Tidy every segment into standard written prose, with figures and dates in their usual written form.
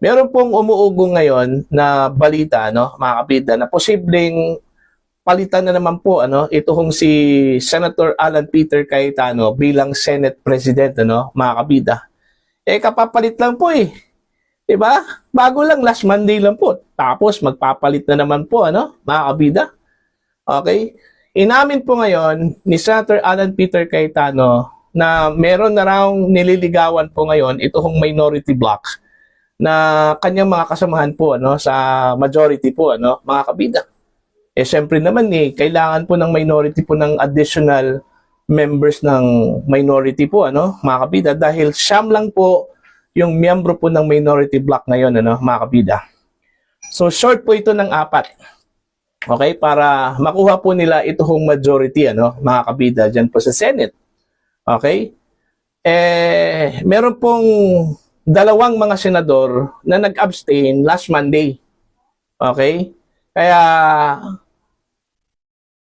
Meron pong umuugong ngayon na balita, no, mga kabida, na posibleng palitan na naman po itong si Senator Alan Peter Cayetano bilang Senate President, mga kabida. Kapapalit lang po eh. 'Di ba? Bago lang, last Monday lang po. Tapos magpapalit na naman po, mga kabida. Okay? Inamin po ngayon ni Senator Alan Peter Cayetano na meron na raw nililigawan po ngayon itong minority bloc na kanyang mga kasamahan po sa majority po, mga kabida. Siyempre naman kailangan po ng minority po ng additional members ng minority po, mga kabida, dahil siyam lang po yung miyembro po ng minority bloc ngayon, mga kabida. So short po ito ng 4. Okay, para makuha po nila itong majority, mga kabida, dyan po sa Senate. Okay? Meron pong 2 mga senador na nag-abstain last Monday. Okay? Kaya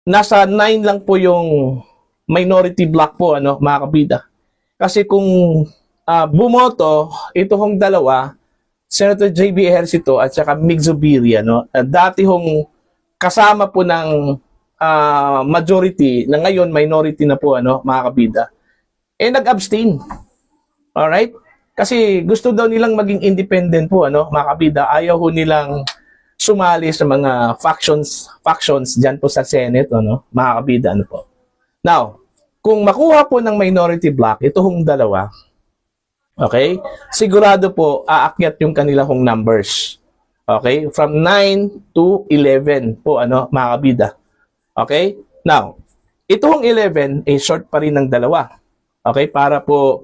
nasa 9 lang po yung minority bloc po, mga kabida. Kasi kung bumoto itong 2, Senator J.B. Ejercito at saka Mig Zubiri, dati hong kasama po ng majority na ngayon minority na po, mga kabida, nag-abstain. Alright? Kasi gusto daw nilang maging independent po, mga kabida. Ayaw ho nilang sumali sa mga factions dyan po sa Senate, mga kabida, po. Now, kung makuha po ng minority bloc, itong 2, okay, sigurado po aakyat yung kanilang numbers. Okay? From 9 to 11 po, mga kabida. Okay? Now, itong 11 short pa rin ng 2. Okay? Para po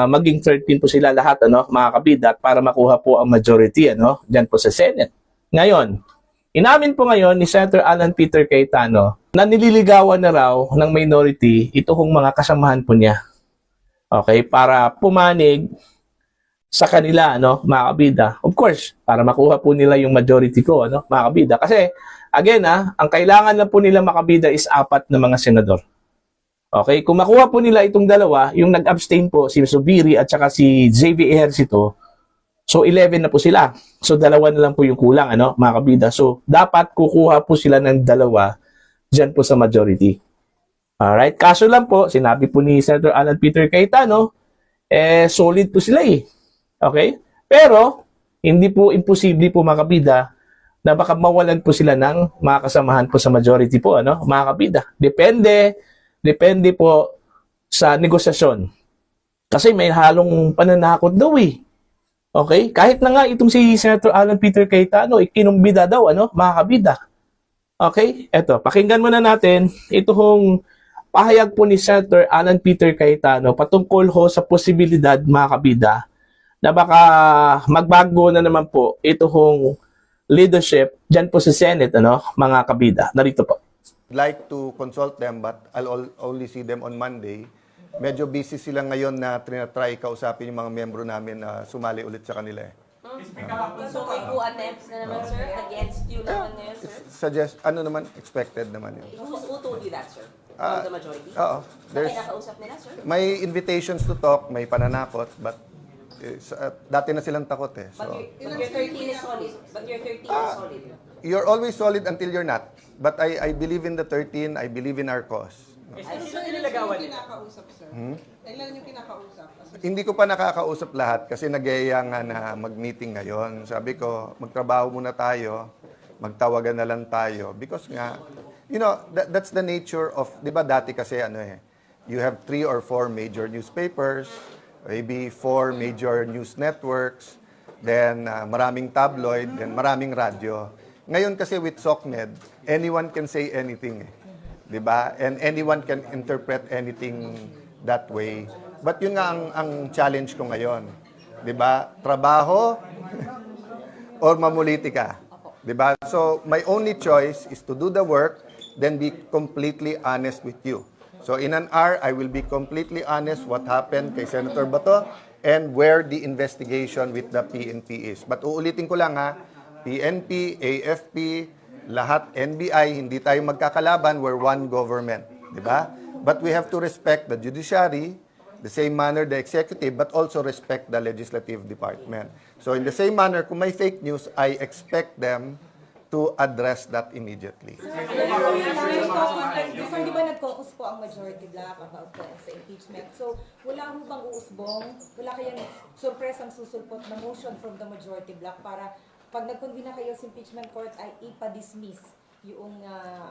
maging 13 po sila lahat, mga kabida, at para makuha po ang majority, dyan po sa Senate. Ngayon, inamin po ngayon ni Senator Alan Peter Cayetano na nililigawan na raw ng minority itong mga kasamahan po niya. Okay? Para pumanig sa kanila, mga kabida. Of course, para makuha po nila yung majority ko, mga kabida. Kasi, again, ang kailangan lang po nila makabida is 4 na mga senador. Okay? Kung makuha po nila itong 2, yung nag-abstain po, si Zubiri at saka si J.B. Ejercito, so 11 na po sila. So 2 na lang po yung kulang, mga kabida. So, dapat kukuha po sila ng 2 dyan po sa majority. Alright? Kaso lang po, sinabi po ni Senator Alan Peter Cayetano, solid po sila eh. Okay? Pero, hindi po imposible po, mga kabida, na baka mawalan po sila ng mga kasamahan po sa majority po, mga kabida. Depende po sa negosasyon. Kasi may halong pananakot daw eh. Okay? Kahit na nga itong si Senator Alan Peter Cayetano, kinumbida daw, mga kabida. Okay? Eto, pakinggan muna natin itong pahayag po ni Senator Alan Peter Cayetano patungkol ho sa posibilidad, mga kabida, na baka magbago na naman po itong leadership dyan po sa Senate, mga kabida. Narito po. I'd like to consult them but I'll only see them on Monday. Medyo busy sila ngayon na trinatry kausapin yung mga membro namin na sumali ulit sa kanila eh. So may coup attempts na naman, sir? Against you naman ngayon, sir? Expected naman yun. Who told you that, sir? From the majority? Oo. Bakit nakausap nila, sir? May invitations to talk, may pananakot, but dati na silang takot eh. So, But your 13 is solid. But your 13 is solid. you're always solid until you're not. But I believe in the 13, I believe in our cause. Sino nilagawan nila? Kinakausap, sir? Kailan yung kinakausap? Hindi ko pa nakakausap lahat kasi nagyaya nga na mag-meeting ngayon. Sabi ko, magtrabaho muna tayo, magtawagan na lang tayo. Because nga, that's the nature of, di ba dati kasi you have 3 or 4 major newspapers, maybe 4 major news networks, then maraming tabloid, then maraming radyo. Ngayon kasi with SOCMED, anyone can say anything. Diba? And anyone can interpret anything that way. But yun nga ang challenge ko ngayon. Diba? Trabaho or mamulitika. Diba? So, my only choice is to do the work, then be completely honest with you. So, in an hour, I will be completely honest what happened kay Senator Bato and where the investigation with the PNP is. But uulitin ko lang PNP, AFP, lahat, NBI, hindi tayo magkakalaban, we're one government. Diba? But we have to respect the judiciary, the same manner the executive, but also respect the legislative department. So in the same manner, kung may fake news, I expect them to address that immediately. Before, di ba nag-focus po ang majority block about sa impeachment? So, wala mo bang uusbong? Wala kayang surpresang susulpot na motion from the majority block para pag nag-convene na kayo sa impeachment court ay ipa-dismiss yung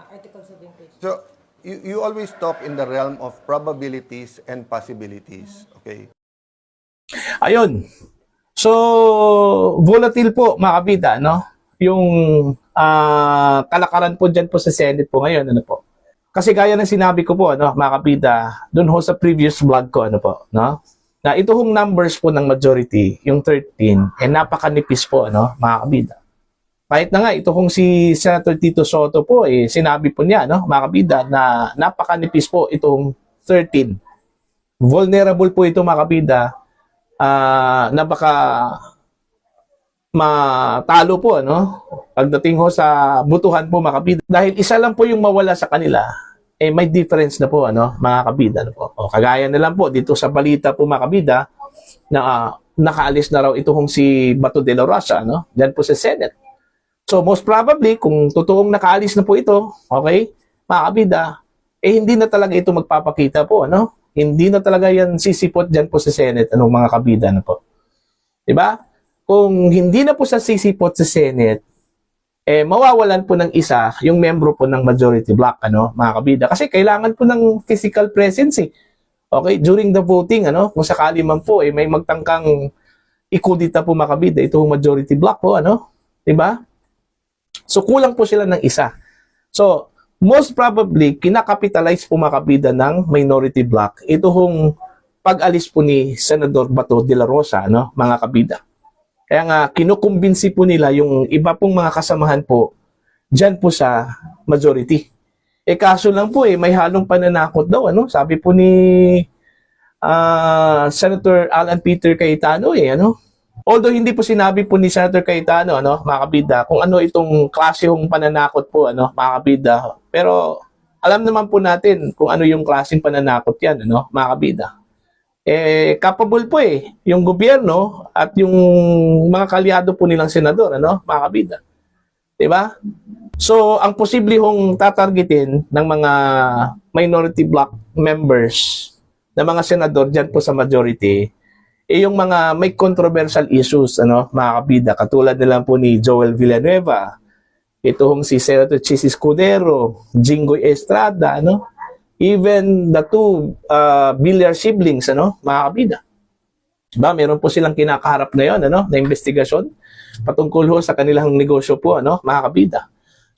articles of impeachment? So, you always talk in the realm of probabilities and possibilities. Okay? Ayun. So, volatile po, mga kabida, no? Yung kalakaran po dyan po sa Senate po ngayon, ano po. Kasi gaya ng sinabi ko po, ano, mga kabida, dun ho sa previous vlog ko, ano po, no? Na ito hong numbers po ng majority, yung 13, napakanipis po, ano, mga kabida. Kahit na nga, ito hong si Senator Tito Soto po, sinabi po niya, no, mga kabida, na napakanipis po itong 13. Vulnerable po ito, mga kabida, na baka matalo po, ano, pagdating ho sa butuhan po, mga kabida. Dahil isa lang po yung mawala sa kanila, may difference na po, ano, mga kabida, ano po. O, kagaya na lang po, dito sa balita po, mga kabida, na nakaalis na raw ito hong si Bato de la Rosa, no, dyan po sa Senate. So, most probably, kung totoong nakaalis na po ito, okay, mga kabida, hindi na talaga ito magpapakita po, ano? Hindi na talaga yan sisipot dyan po sa Senate, anong mga kabida na po. Diba? Kung hindi na po sa sisipot sa Senate, mawawalan po ng isa yung membro po ng majority block, ano, mga kabida. Kasi kailangan po ng physical presence, okay, during the voting, ano, kung sakali man po, may magtangkang ikudita po, mga kabida, ito yung majority block po, ano, diba? So, kulang po sila ng isa. So, most probably, kinakapitalize po, mga kabida, ng minority block. Ito hong pag-alis po ni Senador Bato de la Rosa, no, mga kabida. Kaya nga, kinukumbinsi po nila yung iba pong mga kasamahan po dyan po sa majority. Kaso lang po, may halong pananakot daw, ano? Sabi po ni Senator Alan Peter Cayetano, ano? Although hindi po sinabi po ni Senator Cayetano, ano, mga kabida, kung ano itong klaseng pananakot po, ano, mga kabida. Pero alam naman po natin kung ano yung klaseng pananakot yan, ano, mga kabida. Capable po yung gobyerno at yung mga kalyado po nilang senador, ano, mga kabida. Diba? So, ang posible hong tatargetin ng mga minority block members na mga senador dyan po sa majority, yung mga may controversial issues, ano, mga kabida, katulad na lang po ni Joel Villanueva, ito hong si Senator Chis Escudero, Jinggoy Estrada, ano, even the two Villar siblings, ano, mga kabida. Diba? Meron po silang kinakaharap ngayon, ano, na investigasyon patungkol ho sa kanilang negosyo po, ano, mga kabida.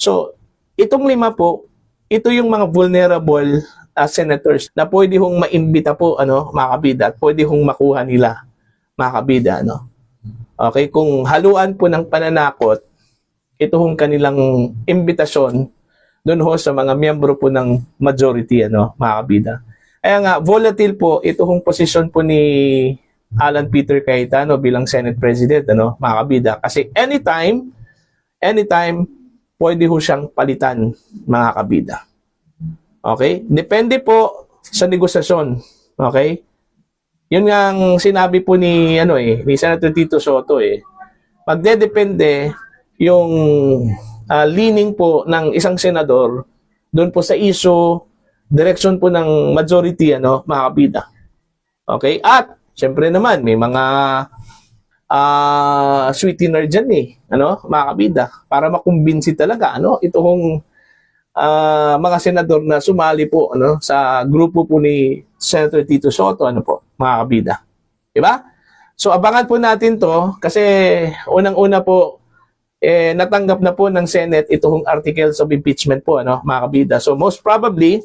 So, itong 5 po, ito yung mga vulnerable senators na pwede hong maimbita po, ano, mga kabida, at pwede hong makuha nila, mga kabida, ano. Okay, kung haluan po ng pananakot, ito hong kanilang imbitasyon doon ho sa mga miyembro po ng majority, ano, mga kabida. Kaya nga, volatile po, ito hong posisyon po ni Alan Peter Cayetano bilang Senate President, ano, mga kabida. Kasi anytime, pwede ho siyang palitan, mga kabida. Okay? Depende po sa negosasyon. Okay? Yun nga ang sinabi po ni, ano, ni Senator Tito Soto, magdedepende yung leaning po ng isang senador doon po sa issue, direction po ng majority, ano, mga kabida. Okay? At, syempre naman, may mga sweetener dyan, ano, mga kabida, para makumbinsi talaga, ano, itong mga senador na sumali po, ano, sa grupo po ni Senator Tito Soto, ano po, mga kabida. Diba? So, abangan po natin to kasi unang-una po, natanggap na po ng Senate itong articles of impeachment po, ano, mga kabida. So, most probably,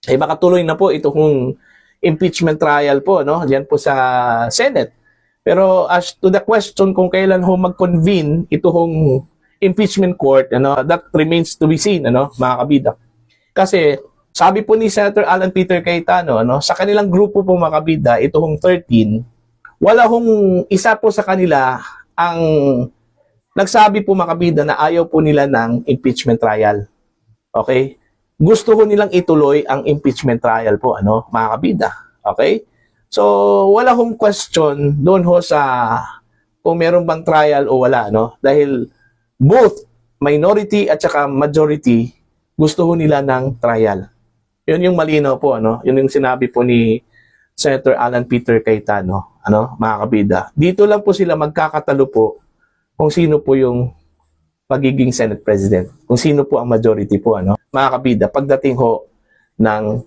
makatuloy na po itong impeachment trial po, no, diyan po sa Senate. Pero as to the question kung kailan ho mag-convene itong impeachment court, ano, that remains to be seen, ano, mga kabida. Kasi, sabi po ni Senator Alan Peter Cayetano, ano, sa kanilang grupo po, mga kabida, itong 13, wala hong isa po sa kanila ang nagsabi po, mga kabida, na ayaw po nila ng impeachment trial. Okay? Gusto ko nilang ituloy ang impeachment trial po, ano, mga kabida. Okay? So, wala hong question doon ho sa kung meron bang trial o wala, no? Dahil both minority at saka majority gusto ho nila ng trial. Yun yung malinaw po, ano? Yun yung sinabi po ni Senator Alan Peter Cayetano, ano, mga kabida. Dito lang po sila magkakatalo po kung sino po yung magiging Senate President, kung sino po ang majority po, ano, mga kabida, pagdating ho ng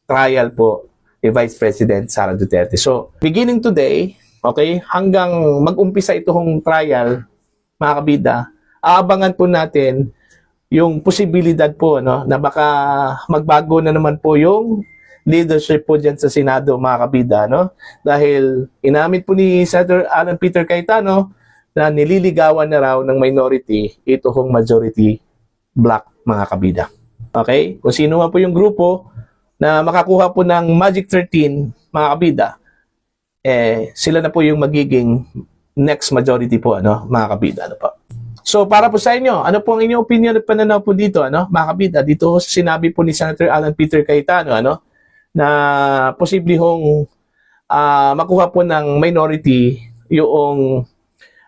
trial po ni Vice President Sara Duterte. So, beginning today, okay, hanggang mag-umpisa itong trial, mga kabida, aabangan po natin yung posibilidad po, no, na baka magbago na naman po yung leadership po dyan sa Senado, mga kabida, no? Dahil inamit po ni Senator Alan Peter Cayetano na nililigawan na raw ng minority ito hong majority black, mga kabida. Okay? Kung sino nga po yung grupo na makakuha po ng Magic 13, mga kabida, sila na po yung magiging next majority po, ano, mga kabida, ano po. So, para po sa inyo, ano po ang inyong opinion at pananaw po dito, ano, mga kabida? Dito sinabi po ni Senator Alan Peter Cayetano, ano, na posible hong makuha po ng minority yung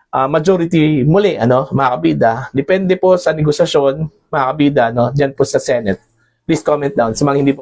majority muli, ano, mga kabida. Depende po sa negosasyon, mga kabida, no, dyan po sa Senate. Please comment down sa mga hindi po